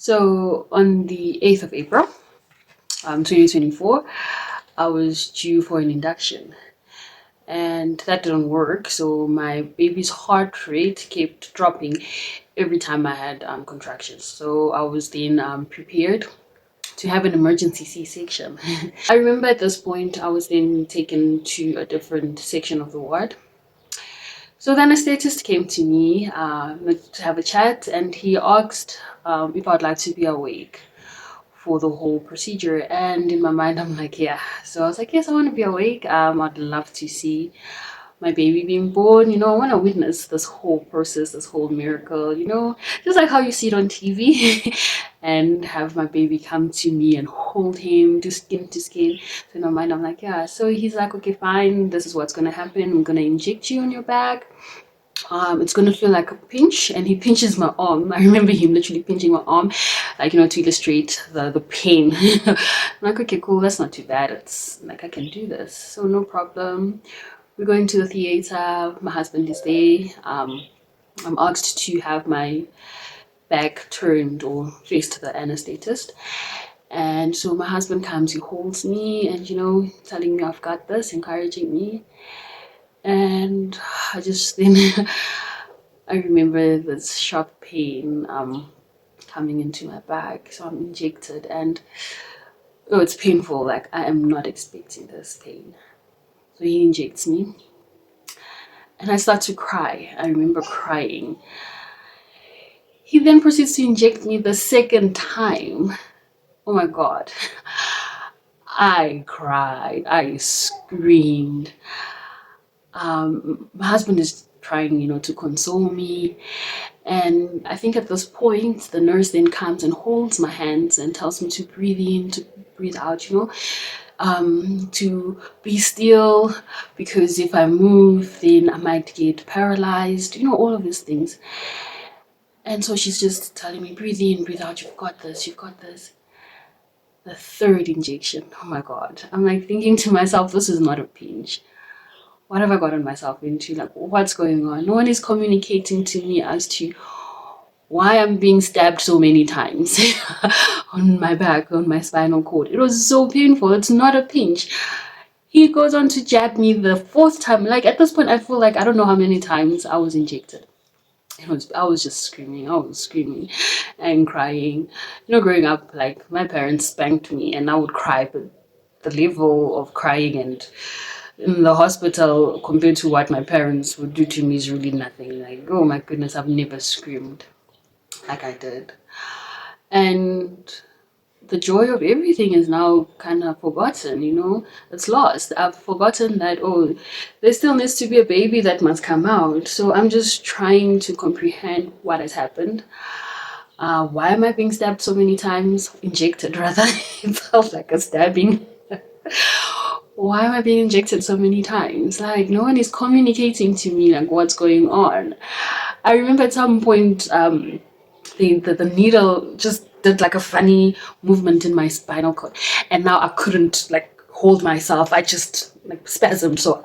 So on the 8th of April, 2024, I was due for an induction, and that didn't work. So my baby's heart rate kept dropping every time I had contractions. So I was then prepared to have an emergency C-section. I remember at this point I was then taken to a different section of the ward. So then a statist came to me to have a chat, and he asked if I'd like to be awake for the whole procedure. And in my mind I'm like, yeah. So I was like, yes, I want to be awake. I'd love to see my baby being born. I want to witness this whole process, this whole miracle, just like how you see it on TV. And have my baby come to me and hold him to skin to skin. So in my mind I'm like, yeah. So he's like, okay, fine, this is what's going to happen. I'm going to inject you on your back. It's gonna feel like a pinch, and he pinches my arm. I remember him literally pinching my arm, like, to illustrate the pain. I'm like, okay, cool, that's not too bad. It's like, I can do this, so no problem. We're going to the theater. My husband is there. I'm asked to have my back turned or face to the anesthetist. And so my husband comes, he holds me, and telling me I've got this, encouraging me. And I just then I remember this sharp pain coming into my back. So I'm injected, and oh, it's painful. Like, I am not expecting this pain. So he injects me, and I start to cry. I remember crying. He then proceeds to inject me the second time. Oh my God. I cried. I screamed. My husband is trying, to console me. And I think at this point, the nurse then comes and holds my hands and tells me to breathe in, to breathe out, to be still, because if I move, then I might get paralyzed, all of these things. And so she's just telling me, breathe in, breathe out, you've got this, you've got this. The third injection, oh my God. I'm like thinking to myself, this is not a pinch. What have I gotten myself into? Like, what's going on? No one is communicating to me as to why I'm being stabbed so many times on my back, on my spinal cord. It was so painful. It's not a pinch. He goes on to jab me the fourth time. Like, at this point, I feel like I don't know how many times I was injected. I was just screaming. I was screaming and crying. Growing up, like, my parents spanked me and I would cry, but the level of crying and in the hospital compared to what my parents would do to me is really nothing. Like, oh my goodness, I've never screamed like I did. And the joy of everything is now kind of forgotten, it's lost. I've forgotten that, oh, there still needs to be a baby that must come out. So I'm just trying to comprehend what has happened. Why am I being stabbed so many times? Injected, rather. It felt like a stabbing. Why am I being injected so many times? Like, no one is communicating to me, like, what's going on. I remember at some point, the needle just did like a funny movement in my spinal cord, and now I couldn't like hold myself. I just like spasmed, so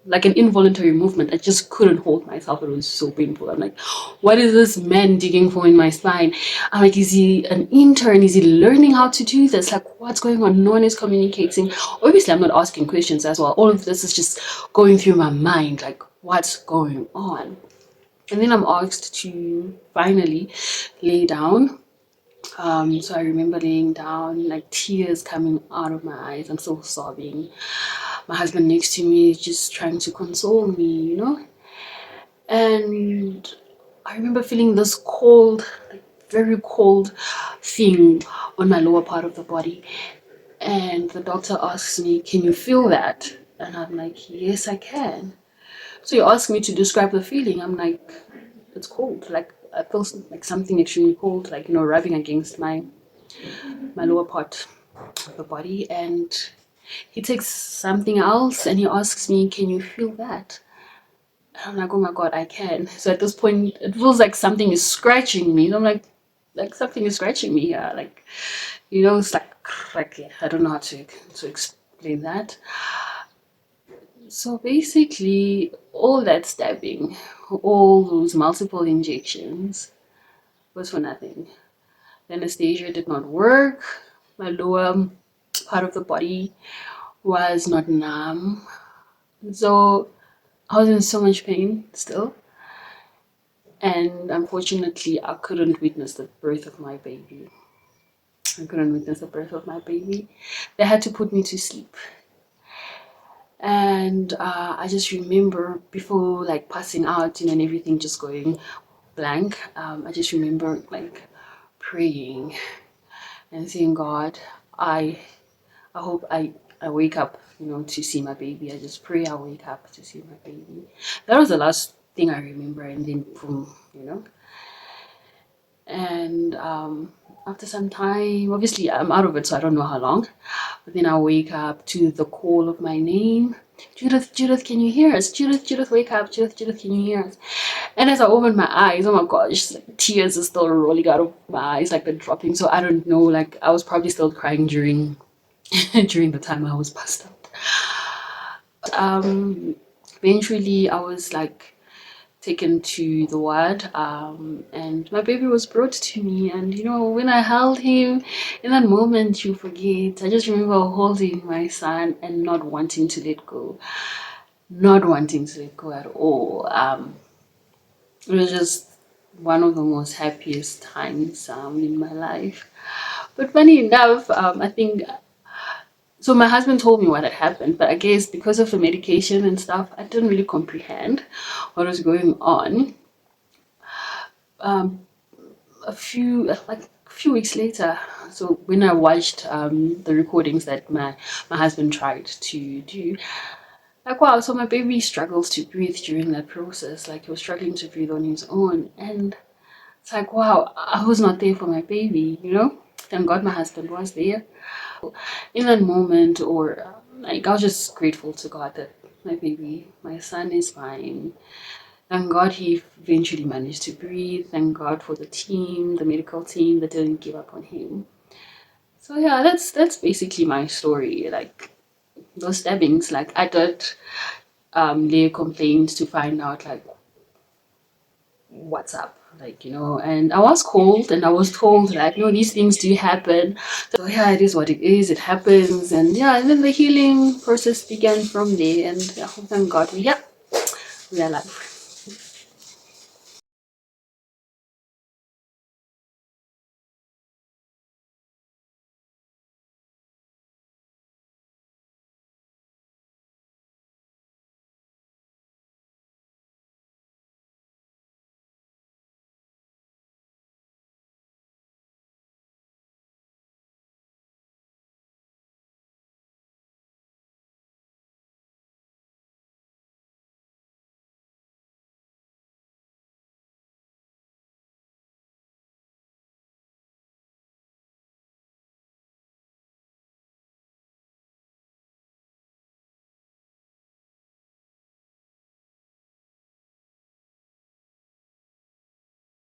like an involuntary movement. I just couldn't hold myself. It was so painful. I'm like, what is this man digging for in my spine? I'm like, is he an intern? Is he learning how to do this? Like, what's going on? No one is communicating. Obviously I'm not asking questions as well. All of this is just going through my mind, like, what's going on? And then I'm asked to finally lay down. So I remember laying down, like tears coming out of my eyes. I'm still sobbing. My husband next to me is just trying to console me. And I remember feeling this cold, like very cold thing on my lower part of the body. And the doctor asks me, can you feel that? And I'm like, yes, I can. So he asked me to describe the feeling. I'm like, it's cold. Like, I feel like something extremely cold, like, rubbing against my lower part of the body. And he takes something else and he asks me, can you feel that? And I'm like, oh my God, I can. So at this point, it feels like something is scratching me. And I'm like something is scratching me here. Like, it's like yeah, I don't know how to explain that. So basically, all that stabbing, all those multiple injections was for nothing. The anesthesia did not work. My lower part of the body was not numb. So I was in so much pain still. And unfortunately, I couldn't witness the birth of my baby. I couldn't witness the birth of my baby. They had to put me to sleep. And I just remember before like passing out, and everything just going blank. I just remember like praying and saying, God, I hope I wake up, to see my baby. I just pray I wake up to see my baby. That was the last thing I remember, and then boom, And after some time, obviously I'm out of it, so I don't know how long. But then I wake up to the call of my name. Judith, Judith, can you hear us? Judith, Judith, wake up. Judith, Judith, can you hear us? And as I opened my eyes, oh my gosh, like, tears are still rolling out of my eyes, like they're dropping. So I don't know, like I was probably still crying during during the time I was passed out. Eventually I was like taken to the ward, and my baby was brought to me. And when I held him, in that moment you forget. I just remember holding my son and not wanting to let go, not wanting to let go at all. It was just one of the most happiest times in my life. But funny enough, I think so. My husband told me what had happened, but I guess because of the medication and stuff, I didn't really comprehend what was going on. A few weeks later, so when I watched the recordings that my husband tried to do, like, wow, so my baby struggles to breathe during that process. Like, he was struggling to breathe on his own, and it's like, wow, I was not there for my baby. Thank God my husband was there in that moment. Or like, I was just grateful to God that my son is fine. Thank God he eventually managed to breathe. Thank God for the team, the medical team that didn't give up on him. So yeah, that's basically my story. Like, those stabbings, like, I did lay complaints to find out like what's up, like, and I was called and I was told like, these things do happen. So yeah, it is what it is. It happens, and yeah, and then the healing process began from there. And thank God, we are alive.